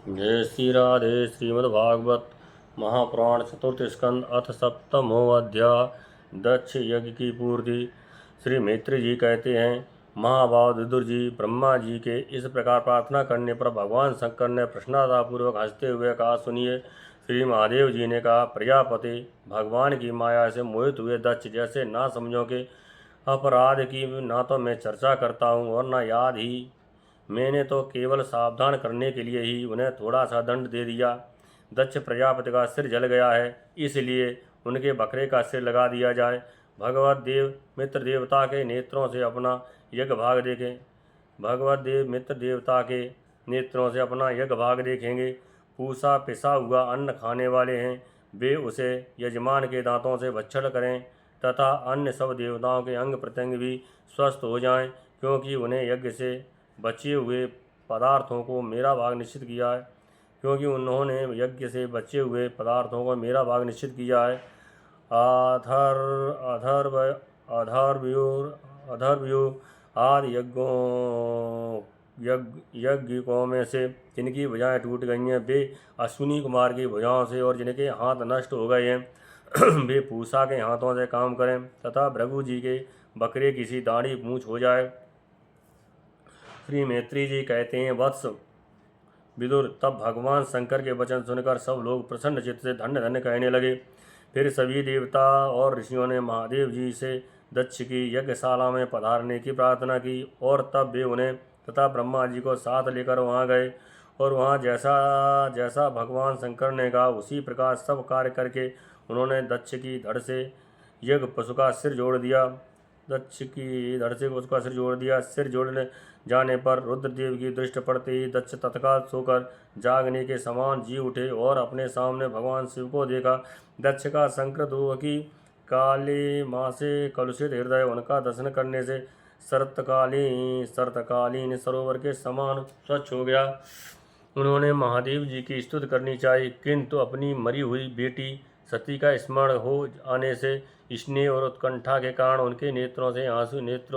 जय श्री राधे। श्रीमद्भागवत महापुराण चतुर्थ स्कंद अथ सप्तमो अध्याय दक्ष यज्ञ की पूर्ति। श्री मैत्री जी कहते हैं, महाभाव विदुर जी, ब्रह्मा जी के इस प्रकार प्रार्थना करने पर भगवान शंकर ने प्रसन्नतापूर्वक हंसते हुए कहा, सुनिए। श्री महादेव जी ने कहा, प्रजापति, भगवान की माया से मोहित हुए दक्ष जैसे ना समझो के अपराध की ना तो मैं चर्चा करता हूँ और न याद ही। मैंने तो केवल सावधान करने के लिए ही उन्हें थोड़ा सा दंड दे दिया। दक्ष प्रजापति का सिर जल गया है, इसलिए उनके बकरे का सिर लगा दिया जाए। भगवत देव मित्र देवता के नेत्रों से अपना यज्ञ भाग देखें। भगवत देव मित्र देवता के नेत्रों से अपना यज्ञ भाग देखेंगे। पूसा पिसा हुआ अन्न खाने वाले हैं, वे उसे यजमान के दांतों से भक्षण करें तथा अन्य सब देवताओं के अंग प्रत्यंग भी स्वस्थ हो जाएं, क्योंकि उन्हें यज्ञ से बचे हुए पदार्थों को मेरा भाग निश्चित किया है। क्योंकि उन्होंने यज्ञ से बचे हुए पदार्थों को मेरा भाग निश्चित किया है। अधर अधर्व अधर्व्यूर अधर्व्यू आदि यज्ञिकों में से जिनकी भुजाएं टूट गई हैं, वे अश्विनी कुमार की भुजाओं से, और जिनके हाथ नष्ट हो गए हैं वे पूषा के हाथों से काम करें तथा भृगु जी के बकरे किसी दाढ़ी मूछ हो जाए। श्री मैत्री जी कहते हैं, वत्स विदुर, तब भगवान शंकर के वचन सुनकर सब लोग प्रसन्न चित्त से धन्य धन्य कहने लगे। फिर सभी देवता और ऋषियों ने महादेव जी से दक्ष की यज्ञशाला में पधारने की प्रार्थना की, और तब वे उन्हें तथा ब्रह्मा जी को साथ लेकर वहाँ गए, और वहाँ जैसा जैसा भगवान शंकर ने कहा उसी प्रकार सब कार्य करके उन्होंने दक्ष की धड़ से यज्ञ पशु का सिर जोड़ दिया। दक्ष की धड़ से उसका सिर जोड़ दिया। सिर जोड़ने जाने पर रुद्रदेव की दृष्टि पड़ते ही दक्ष तत्काल सोकर जागने के समान जी उठे और अपने सामने भगवान शिव को देखा। दक्ष का शंकर की काली माँ से कलुषित हृदय उनका दर्शन करने से शरतकालीन सरोवर के समान स्वच्छ हो गया। उन्होंने महादेव जी की स्तुति करनी चाहिए, किंतु अपनी मरी हुई बेटी सती का स्मरण हो आने से स्नेह और उत्कंठा के कारण उनके नेत्रों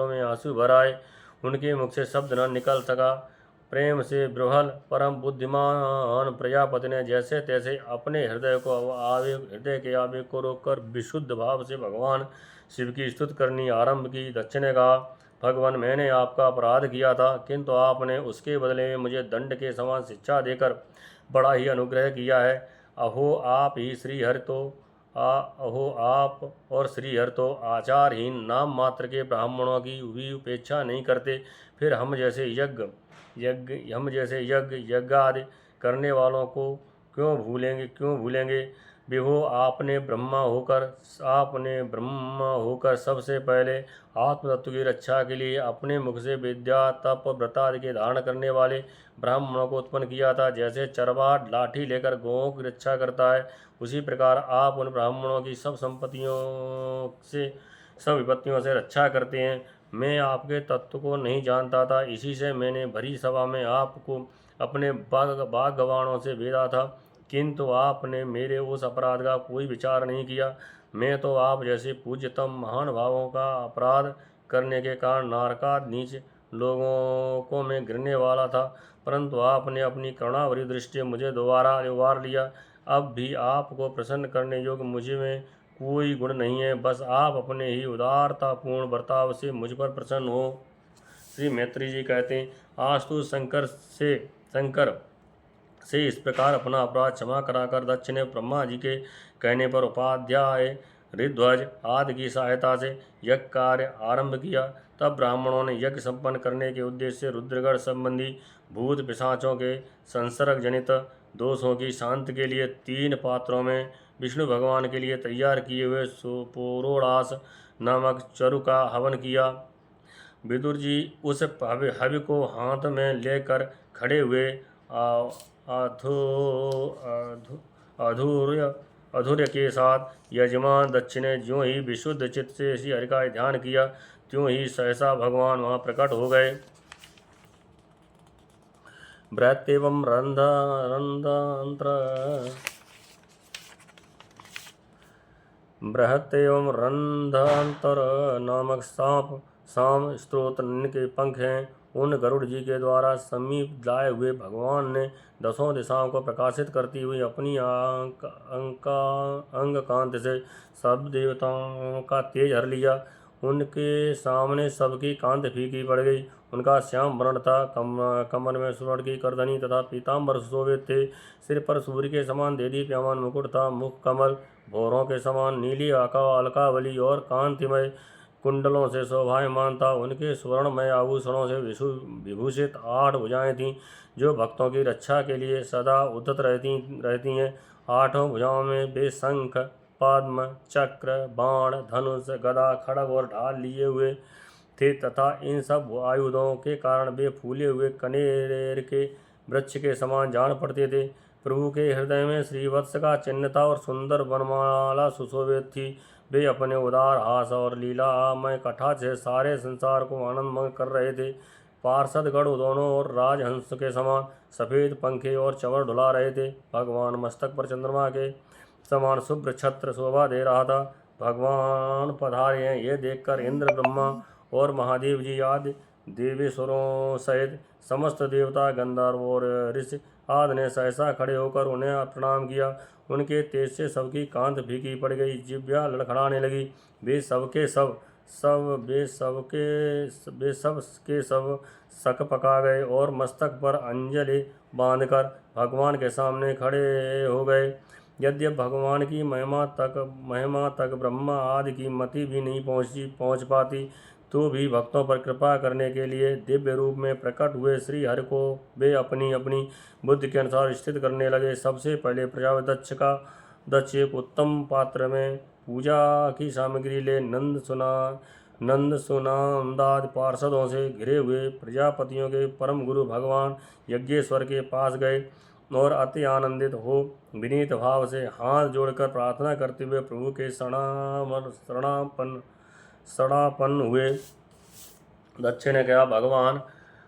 में आंसू भर आए। उनके मुख से शब्द न निकल सका। प्रेम से बृहल परम बुद्धिमान प्रजापति ने जैसे तैसे अपने हृदय के आवेग को रोककर विशुद्ध भाव से भगवान शिव की स्तुति करनी आरंभ की। दक्ष ने कहा, भगवान, मैंने आपका अपराध किया था, किंतु आपने उसके बदले में मुझे दंड के समान शिक्षा देकर बड़ा ही अनुग्रह किया है। अहो आप और श्रीहर तो आचारहीन नाम मात्र के ब्राह्मणों की भी उपेक्षा नहीं करते, फिर हम जैसे यज्ञ आदि करने वालों को क्यों भूलेंगे। विभो, आपने ब्रह्मा होकर सबसे पहले आत्मतत्व की रक्षा के लिए अपने मुख से विद्या तप व्रतादि के धारण करने वाले ब्राह्मणों को उत्पन्न किया था। जैसे चरवाहा लाठी लेकर गौओं की रक्षा करता है, उसी प्रकार आप उन ब्राह्मणों की सब विपत्तियों से रक्षा करते हैं। मैं आपके तत्व को नहीं जानता था, इसी से मैंने भरी सभा में आपको अपने बागवानों से भेजा था, किंतु आपने मेरे उस अपराध का कोई विचार नहीं किया। मैं तो आप जैसे पूज्यतम महान भावों का अपराध करने के कारण नारकाद नीच लोगों को मैं गिरने वाला था, परंतु आपने अपनी करुणाभरी दृष्टि मुझे दोबारा उबार लिया। अब भी आपको प्रसन्न करने योग्य मुझे में कोई गुण नहीं है, बस आप अपने ही उदारतापूर्ण बर्ताव से मुझ पर प्रसन्न हो। श्री मैत्री जी कहते हैं, आज तो शंकर से इस प्रकार अपना अपराध क्षमा कराकर दक्ष ने ब्रह्मा जी के कहने पर उपाध्याय ऋध्वज आदि की सहायता से यज्ञ कार्य आरंभ किया। तब ब्राह्मणों ने यज्ञ संपन्न करने के उद्देश्य से रुद्रगढ़ संबंधी भूत पिशाचों के संसर्ग जनित दोषों की शांति के लिए 3 पात्रों में विष्णु भगवान के लिए तैयार किए हुए सुपुरोडास नामक चरु का हवन किया। विदुर जी उस हवि को हाथ में लेकर खड़े हुए अधूर्य के साथ यजमान दक्ष ने ज्यों ही विशुद्ध चित्त से श्री हरि का ध्यान किया, त्यों ही सहसा भगवान वहाँ प्रकट हो गए। बृहत्येवं रंध्रांतर नामक सांप स्त्रोत के पंख हैं, उन गरुड़ जी के द्वारा समीप लाए हुए भगवान ने दसों दिशाओं को प्रकाशित करती हुई अपनी अंग कांत से सब देवताओं का तेज हर लिया। उनके सामने सबकी कांत फीकी पड़ गई। उनका श्याम वर्ण था, कमर में स्वर्ण की करधनी तथा पीताम्बर सुशोभित थे। सिर पर सूर्य के समान देदीप्यमान मुकुट था। मुख कमल भौरों के समान नीली अलकावली और कांतिमय कुंडलों से शोभायमान था। उनके स्वर्णमय आभूषणों से विभूषित 8 भुजाएं थीं, जो भक्तों की रक्षा के लिए सदा उद्यत रहती हैं। 8 भुजाओं में वे शंख, पद्म, चक्र, बाण, धनुष, गदा, खड्ग और ढाल लिए हुए थे तथा इन सब आयुधों के कारण वे फूले हुए कनेर के वृक्ष के समान जान पड़ते थे। प्रभु के हृदय में श्रीवत्स का चिन्ह था और सुंदर वनमाला सुशोभित थी। वे अपने उदार हास और लीलामय कटाक्ष से सारे संसार को आनंदमय कर रहे थे। पार्षद गण दोनों और राजहंस के समान सफ़ेद पंखे और चंवर ढुला रहे थे। भगवान मस्तक पर चंद्रमा के समान शुभ्र छत्र शोभा दे रहा था। भगवान पधारे हैं यह देखकर इंद्र, ब्रह्मा और महादेव जी आदि देवेश्वरों सहित समस्त देवता, गंधर्व और ऋषि आदि ने सहसा खड़े होकर उन्हें प्रणाम किया। उनके तेज से सबकी कांत फीकी पड़ गई, जिह्वा लड़खड़ाने लगी। वे सब के सब सक पका गए और मस्तक पर अंजलि बांधकर भगवान के सामने खड़े हो गए। यद्यपि भगवान की महिमा तक ब्रह्मा आदि की मति भी नहीं पहुँच पाती, तो भी भक्तों पर कृपा करने के लिए दिव्य रूप में प्रकट हुए श्री हरि को वे अपनी अपनी बुद्धि के अनुसार स्थित करने लगे। सबसे पहले प्रजापति दक्ष एक उत्तम पात्र में पूजा की सामग्री ले नंद सुनांदादि पार्षदों से घिरे हुए प्रजापतियों के परम गुरु भगवान यज्ञेश्वर के पास गए और अति आनंदित हो विनीत भाव से हाथ जोड़कर प्रार्थना करते हुए प्रभु के शरणापन्न हुए। दक्ष ने कहा, भगवान,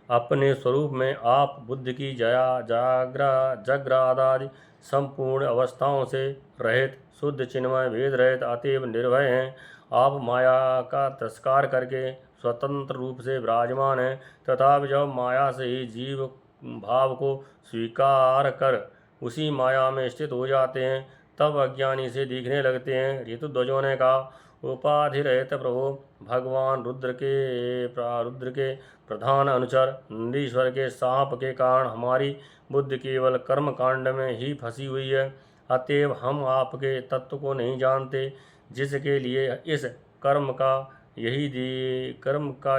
अपने स्वरूप में आप बुद्धि की जग्रादादि संपूर्ण अवस्थाओं से रहित, शुद्ध, चिन्मय, भेद रहित, अतीव निर्भय हैं। आप माया का तिरस्कार करके स्वतंत्र रूप से विराजमान हैं, तथा जब माया से ही जीव भाव को स्वीकार कर उसी माया में स्थित हो जाते हैं, तब अज्ञानी से दिखने लगते हैं। ऋतुध्वजों ने कहा, उपाधि रहित प्रभु, भगवान रुद्र के प्रधान अनुचर नंदीश्वर के शाप के कारण हमारी बुद्धि केवल कर्म कांड में ही फंसी हुई है। अतएव हम आपके तत्व को नहीं जानते, जिसके लिए इस कर्म का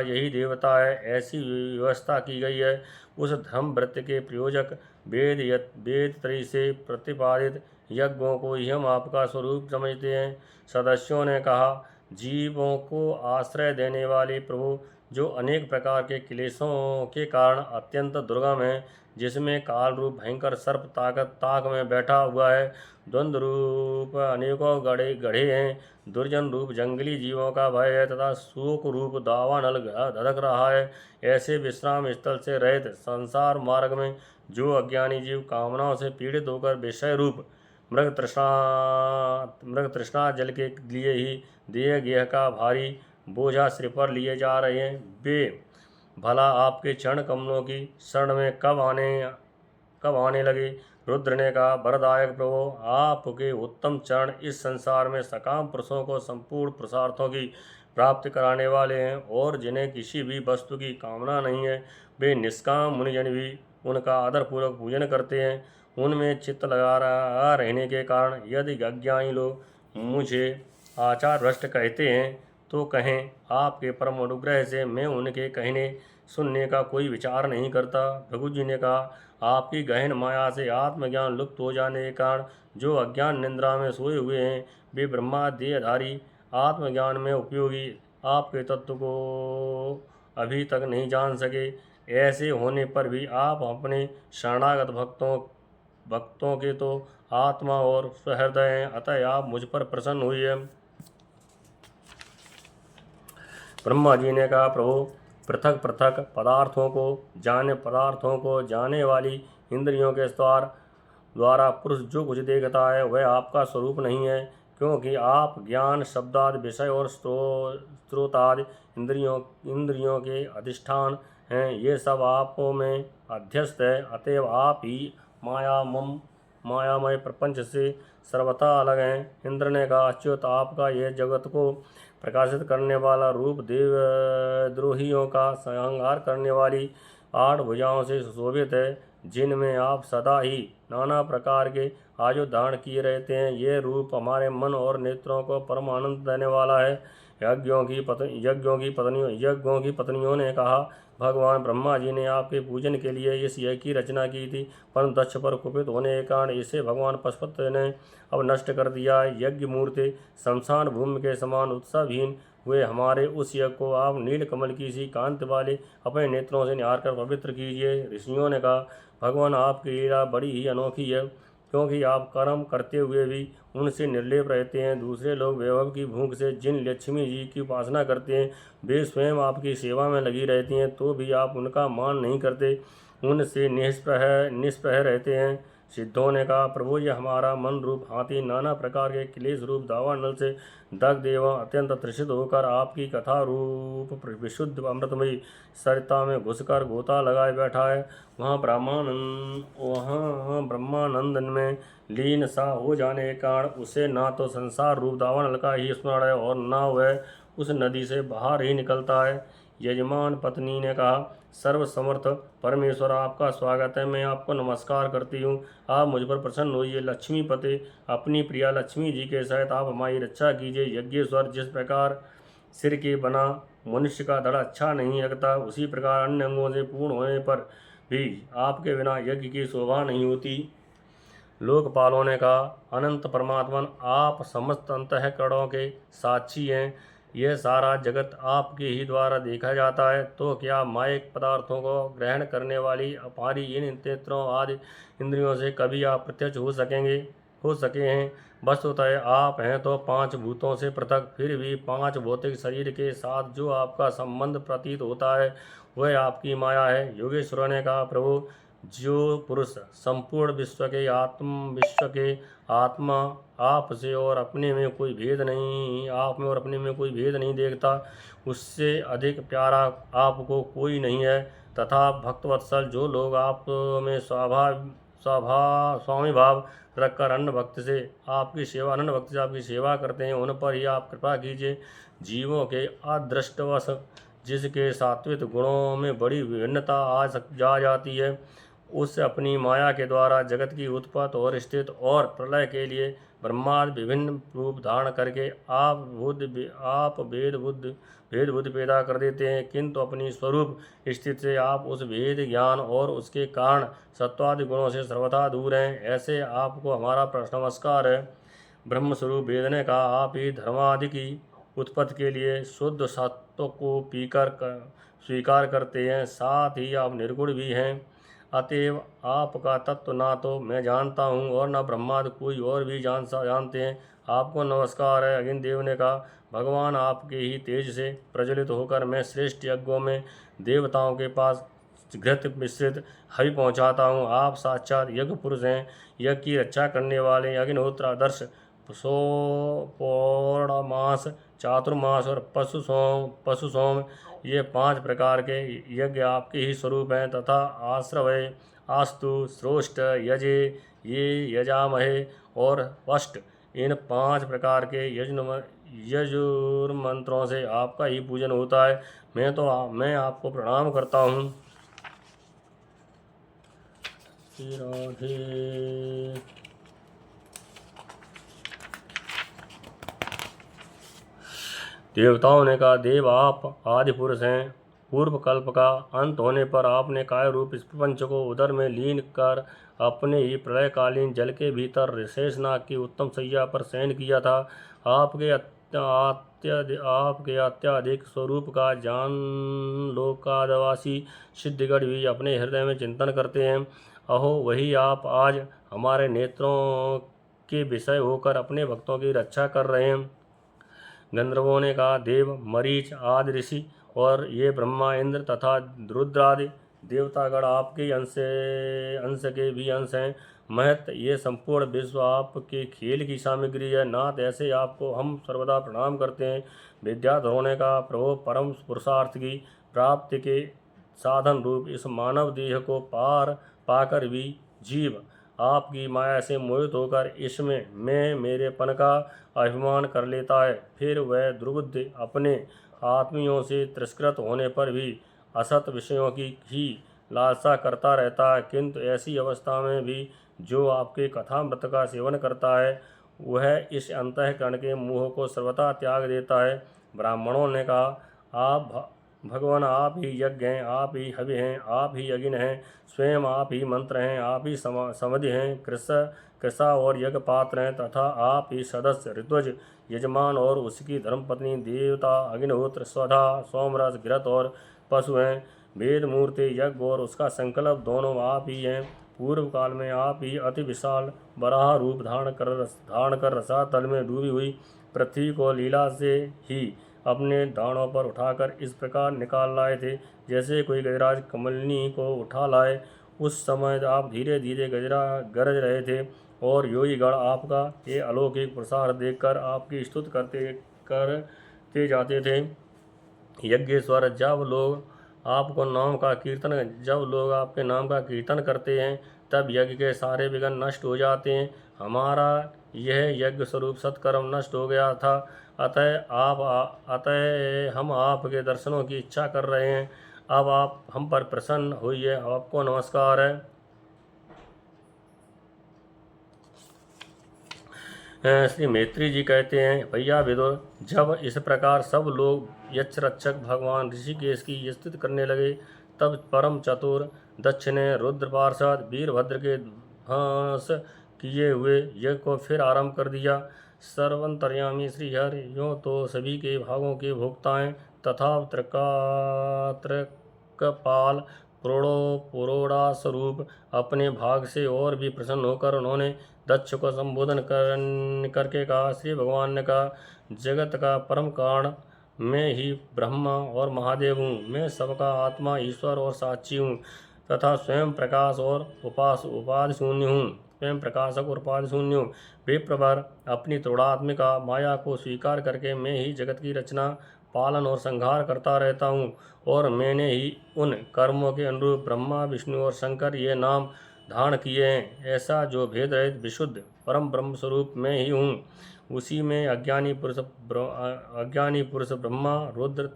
यही देवता है, ऐसी व्यवस्था की गई है। उस धर्म व्रत के प्रयोजक वेद त्रयी से प्रतिपादित यज्ञों को ही हम आपका स्वरूप समझते हैं। सदस्यों ने कहा, जीवों को आश्रय देने वाले प्रभु, जो अनेक प्रकार के क्लेशों के कारण अत्यंत दुर्गम है, जिसमें काल रूप भयंकर सर्प ताक में बैठा हुआ है, द्वंद्व रूप अनेकों गढ़े हैं, दुर्जन रूप जंगली जीवों का भय है तथा शोक रूप दावानल धधक रहा है, ऐसे विश्राम स्थल से रहित संसार मार्ग में जो अज्ञानी जीव कामनाओं से पीड़ित होकर विषय रूप मृग तृष्णा जल के लिए ही देह गेह का भारी बोझा सिर पर लिए जा रहे हैं, वे भला आपके चरण कमलों की शरण में कब आने लगे। रुद्र ने कहा, वरदायक प्रभु, आपके उत्तम चरण इस संसार में सकाम पुरुषों को संपूर्ण पुरुषार्थों की प्राप्ति कराने वाले हैं, और जिन्हें किसी भी वस्तु की कामना नहीं है, वे निष्काम मुनिजन भी उनका आदरपूर्वक पूजन करते हैं। उनमें चित्त लगा रहने के कारण यदि अज्ञानी लोग मुझे आचार भ्रष्ट कहते हैं, तो कहें, आपके परम अनुग्रह से मैं उनके कहने सुनने का कोई विचार नहीं करता। भृगु जी ने कहा, आपकी गहन माया से आत्मज्ञान लुप्त हो जाने के कारण जो अज्ञान निद्रा में सोए हुए हैं, वे ब्रह्मा देहधारी आत्मज्ञान में उपयोगी आपके तत्व को अभी तक नहीं जान सके। ऐसे होने पर भी आप अपने शरणागत भक्तों के तो आत्मा और सहृदय हैं, अतः आप मुझ पर प्रसन्न हुए। ब्रह्मा जी ने कहा, प्रभु, पृथक पृथक पदार्थों को जाने वाली इंद्रियों के द्वारा पुरुष जो कुछ देखता है, वह आपका स्वरूप नहीं है, क्योंकि आप ज्ञान, शब्दादि विषय और स्रोतादि इंद्रियों के अधिष्ठान हैं, ये सब आप में अध्यस्त है। अतएव आप ही मायामय प्रपंच से सर्वथा अलग हैं। इंद्र ने कहा, अच्युत, आपका यह जगत को प्रकाशित करने वाला रूप देवद्रोहियों का संहार करने वाली 8 भुजाओं से सुशोभित है, जिनमें आप सदा ही नाना प्रकार के आयु धारण किए रहते हैं। ये रूप हमारे मन और नेत्रों को परम आनंद देने वाला है। यज्ञों की पत्नियों ने कहा, भगवान ब्रह्मा जी ने आपके पूजन के लिए इस यज्ञ की रचना की थी, परंतु दक्ष पर कुपित होने के कारण इसे भगवान पशुपति ने अब नष्ट कर दिया है। यज्ञ मूर्ति शमशान भूमि के समान उत्साहहीन हुए हमारे उस यज्ञ को आप नील कमल की सी कांति वाले अपने नेत्रों से निहार कर पवित्र कीजिए। ऋषियों ने कहा, भगवान, आपकी लीला बड़ी ही अनोखी है, क्योंकि आप कर्म करते हुए भी उनसे निर्लेप रहते हैं। दूसरे लोग वैभव की भूख से जिन लक्ष्मी जी की उपासना करते हैं, वे स्वयं आपकी सेवा में लगी रहती हैं, तो भी आप उनका मान नहीं करते, उनसे निष्प्रह रहते हैं। सिद्धों ने कहा, प्रभु, यह हमारा मन रूप हाथी नाना प्रकार के क्लेश रूप दावानल से दग्ध एवं अत्यंत तृषित होकर आपकी कथा रूप विशुद्ध अमृतमयी सरिता में घुसकर गोता लगाए बैठा है। वहाँ ब्रह्मानंद में लीन सा हो जाने के कारण उसे ना तो संसार रूप दावानल का ही स्मरण है और ना वह उस नदी से बाहर ही निकलता है। यजमान पत्नी ने कहा, सर्वसमर्थ परमेश्वर, आपका स्वागत है, मैं आपको नमस्कार करती हूँ। आप मुझ पर प्रसन्न होइए। लक्ष्मीपते, अपनी प्रिया लक्ष्मी जी के सहित आप हमारी रक्षा कीजिए। यज्ञेश्वर, जिस प्रकार सिर के बना मनुष्य का धड़ अच्छा नहीं लगता, उसी प्रकार अन्य अंगों से पूर्ण होने पर भी आपके बिना यज्ञ की शोभा नहीं होती। लोकपालों ने कहा, अनंत परमात्मन, आप समस्त अंतःकरणों के साक्षी हैं। यह सारा जगत आपके ही द्वारा देखा जाता है, तो क्या मायिक पदार्थों को ग्रहण करने वाली हमारी इन नेत्रों आदि इंद्रियों से कभी आप प्रत्यक्ष हो सके हैं? वस्तुतः आप हैं तो 5 भूतों से पृथक, फिर भी 5 भौतिक शरीर के साथ जो आपका संबंध प्रतीत होता है, वह आपकी माया है। योगेश्वर ने कहा, प्रभु, जो पुरुष संपूर्ण विश्व के आत्मा आप में और अपने में कोई भेद नहीं देखता, उससे अधिक प्यारा आपको कोई नहीं है। तथा भक्तवत्सल, जो लोग आप में स्वामी भाव रखकर अनन्य भक्ति से आपकी सेवा करते हैं, उन पर ही आप कृपा कीजिए। जीवों के अदृष्टवश जिसके सात्विक गुणों में बड़ी विभिन्नता जा जाती है, उस अपनी माया के द्वारा जगत की उत्पत्ति और स्थिति और प्रलय के लिए ब्रह्मादि विभिन्न रूप धारण करके आप भेद बुद्धि पैदा कर देते हैं, किंतु अपनी स्वरूप स्थिति से आप उस भेद ज्ञान और उसके कारण सत्वादि गुणों से सर्वथा दूर हैं। ऐसे आपको हमारा नमस्कार है। ब्रह्मस्वरूप वेद ने कहा, आप ही धर्मादि की उत्पत्ति के लिए शुद्ध सत्व को पीकर स्वीकार करते हैं, साथ ही आप निर्गुण भी हैं। अतएव आपका तत्व ना तो मैं जानता हूँ और न ब्रह्मादि कोई और भी जानते हैं। आपको नमस्कार है। अग्निदेव ने कहा, भगवान, आपके ही तेज से प्रज्वलित होकर मैं श्रेष्ठ यज्ञों में देवताओं के पास घृत मिश्रित हवि पहुँचाता हूँ। आप साक्षात यज्ञ पुरुष हैं। यज्ञ की रक्षा करने वाले अग्निहोत्र आदर्श पौर्णमास, चातुर्मास और पशु सोम, ये 5 प्रकार के यज्ञ आपके ही स्वरूप हैं। तथा आश्रवय, आस्तु, श्रोष्ठ, यजे, ये यजामहे और वष्ट, इन 5 प्रकार के यजुर्मंत्रों से आपका ही पूजन होता है। मैं आपको प्रणाम करता हूँ। राधे। देवताओं ने कहा, देव, आप आदि पुरुष हैं। पूर्व कल्प का अंत होने पर आपने काय रूप इस प्रपंच को उदर में लीन कर अपने ही प्रलयकालीन जल के भीतर शेषनाग की उत्तम सैया पर शयन किया था। आपके अत्याधिक स्वरूप का जान लोकादवासी सिद्धगढ़ भी अपने हृदय में चिंतन करते हैं। अहो, वही आप आज हमारे नेत्रों के विषय होकर अपने भक्तों की रक्षा कर रहे हैं। गंधर्वों ने कहा, देव, मरीच आदि ऋषि और ये ब्रह्मा, इंद्र तथा रुद्रादि देवतागण आपके अंश के भी अंश हैं। महत, ये संपूर्ण विश्व आपके खेल की सामग्री है। नाथ, ऐसे आपको हम सर्वदा प्रणाम करते हैं। विद्याधरों ने कहा, प्रभु, परम पुरुषार्थ की प्राप्ति के साधन रूप इस मानव देह को पार पाकर भी जीव आपकी माया से मोहित होकर इसमें मैं मेरेपन का अभिमान कर लेता है। फिर वह दुर्बुद्ध अपने आत्मियों से तिरस्कृत होने पर भी असत विषयों की ही लालसा करता रहता है। किंतु ऐसी अवस्था में भी जो आपके कथामृत का सेवन करता है वह इस अंतःकरण के मोह को सर्वथा त्याग देता है। ब्राह्मणों ने कहा, आप भगवान, आप ही यज्ञ हैं, आप ही हवि हैं, आप ही यज्ञ हैं, स्वयं आप ही मंत्र हैं, आप ही समधि हैं, कृषा और यज्ञ पात्र हैं, तथा आप ही सदस्य ऋत्वज यजमान और उसकी धर्मपत्नी देवता अग्निहोत्र स्वधा सोमरस घृत और पशु हैं। वेद मूर्ति यज्ञ और उसका संकल्प दोनों आप ही हैं। पूर्व काल में आप ही अति विशाल बराह रूप धारण कर रसातल में डूबी हुई पृथ्वी को लीला से ही अपने दाणों पर उठाकर इस प्रकार निकाल लाए थे जैसे कोई गजराज कमलिनी को उठा लाए। उस समय आप धीरे धीरे गरज रहे थे और योगीगण आपका ये अलौकिक प्रसार देखकर आपकी स्तुति करते जाते थे। यज्ञेश्वर, जब लोग आपके नाम का कीर्तन करते हैं तब यज्ञ के सारे विघ्न नष्ट हो जाते हैं। हमारा यह यज्ञ स्वरूप सत्कर्म नष्ट हो गया था, अतः हम आपके दर्शनों की इच्छा कर रहे हैं। अब आप हम पर प्रसन्न होइए। आपको नमस्कार है। श्री मैत्री जी कहते हैं, भैया विदुर, जब इस प्रकार सब लोग यक्षरक्षक भगवान ऋषिकेश की स्तुति करने लगे तब परम चतुर दक्ष ने रुद्र पार्षद वीरभद्र के ध्वंस किए हुए यज्ञ को फिर आरंभ कर दिया। सर्वंतर्यामी श्री हरि यों तो सभी के भागों के भोक्ता हैं तथा त्रिकपाल पुरोड़ा स्वरूप अपने भाग से और भी प्रसन्न होकर उन्होंने दक्ष को संबोधन करके कहा, श्री भगवान ने कहा, जगत का परम कारण मैं ही ब्रह्मा और महादेव हूँ। मैं सबका आत्मा, ईश्वर और साक्षी हूँ तथा स्वयं प्रकाश और उपाधि शून्य हूँ। स्वयं प्रकाशक और उपाधि शून्य हूँ। विप्रवर, अपनी त्रिगुणात्मिका माया को स्वीकार करके मैं ही जगत की रचना, पालन और संहार करता रहता हूँ और मैंने ही उन कर्मों के अनुरूप ब्रह्मा, विष्णु और शंकर ये नाम धारण किए हैं। ऐसा जो भेद रहित विशुद्ध परम ब्रह्म स्वरूप मैं ही हूँ, उसी में अज्ञानी पुरुष ब्रह्मा, रुद्र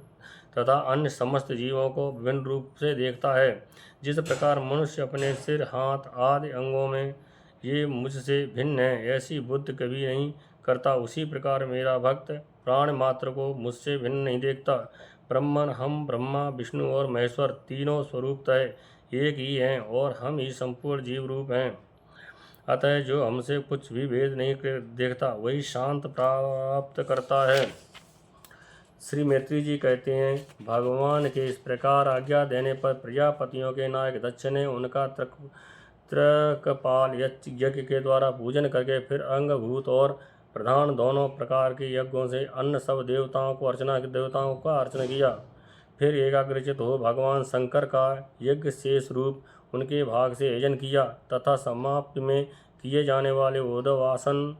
तथा अन्य समस्त जीवों को विभिन्न रूप से देखता है। जिस प्रकार मनुष्य अपने सिर, हाथ आदि अंगों में ये मुझसे भिन्न है ऐसी बुद्धि कभी नहीं करता, उसी प्रकार मेरा भक्त प्राण मात्र को मुझसे भिन्न नहीं देखता। ब्रह्मन, हम ब्रह्मा, विष्णु और महेश्वर तीनों स्वरूपतः एक ही हैं और हम ही संपूर्ण जीव रूप हैं। अतः जो हमसे कुछ भी भेद नहीं देखता वही शांत प्राप्त करता है। श्री मैत्री जी कहते हैं, भगवान के इस प्रकार आज्ञा देने पर प्रजापतियों के नायक दक्ष ने उनका त्रकपाल यज्ञ के द्वारा पूजन करके फिर अंगभूत और प्रधान दोनों प्रकार के यज्ञों से अन्य सब देवताओं का अर्चना किया। फिर एकाग्रचित हो भगवान शंकर का यज्ञ शेष रूप उनके भाग से यजन किया तथा समाप्ति में किए जाने वाले उदवासान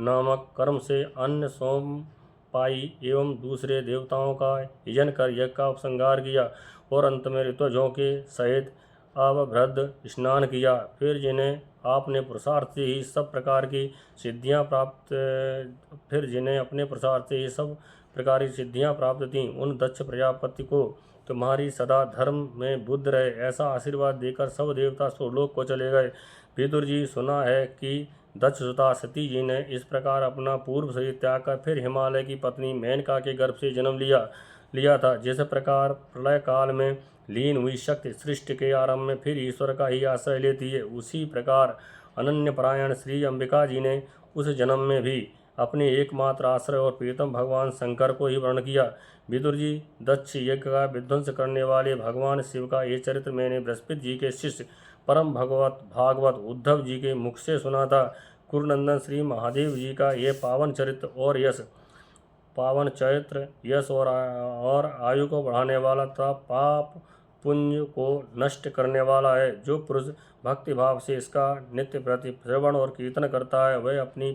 नामक कर्म से अन्य सोमपाई एवं दूसरे देवताओं का यजन कर यज्ञ का उपसंहार किया और अंत में ऋत्वजों के सहित अवभृद स्नान किया। फिर जिन्हें अपने पुरुषार्थ से ही सब प्रकार की सिद्धियां प्राप्त थीं, उन दक्ष प्रजापति को तुम्हारी सदा धर्म में बुद्ध रहे ऐसा आशीर्वाद देकर सब देवता स्वलोक को चले गए। विदुर जी, सुना है कि दक्ष सुता सती जी ने इस प्रकार अपना पूर्व शरीर त्याग कर फिर हिमालय की पत्नी मेनका के गर्भ से जन्म लिया था। जिस प्रकार प्रलय काल में लीन हुई शक्ति सृष्टि के आरंभ में फिर ईश्वर का ही आश्रय लेती है, उसी प्रकार अनन्य परायण श्री अंबिका जी ने उस जन्म में भी अपने एकमात्र आश्रय और प्रीतम भगवान शंकर को ही वर्ण किया। विदुर जी, दक्ष यज्ञ का विध्वंस करने वाले भगवान शिव का ये चरित्र मैंने बृहस्पति जी के शिष्य परम भागवत उद्धव जी के मुख से सुना था। कुरुनंदन श्री महादेव जी का ये पावन चरित्र यश और आयु को बढ़ाने वाला तथा पाप पुण्य को नष्ट करने वाला है। जो पुरुष भक्ति भाव से इसका नित्य प्रति श्रवण और कीर्तन करता है वह अपनी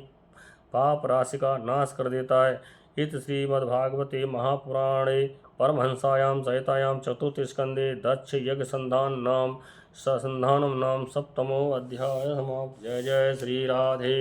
पाप राशि का नाश कर देता है। इत श्रीमद्भागवते महापुराणे परमहंसायां संहितायां चतुर्थ स्कंदे दक्ष यज्ञ संधानम नाम सप्तमो अध्याय समाप्त। जय जय श्री राधे।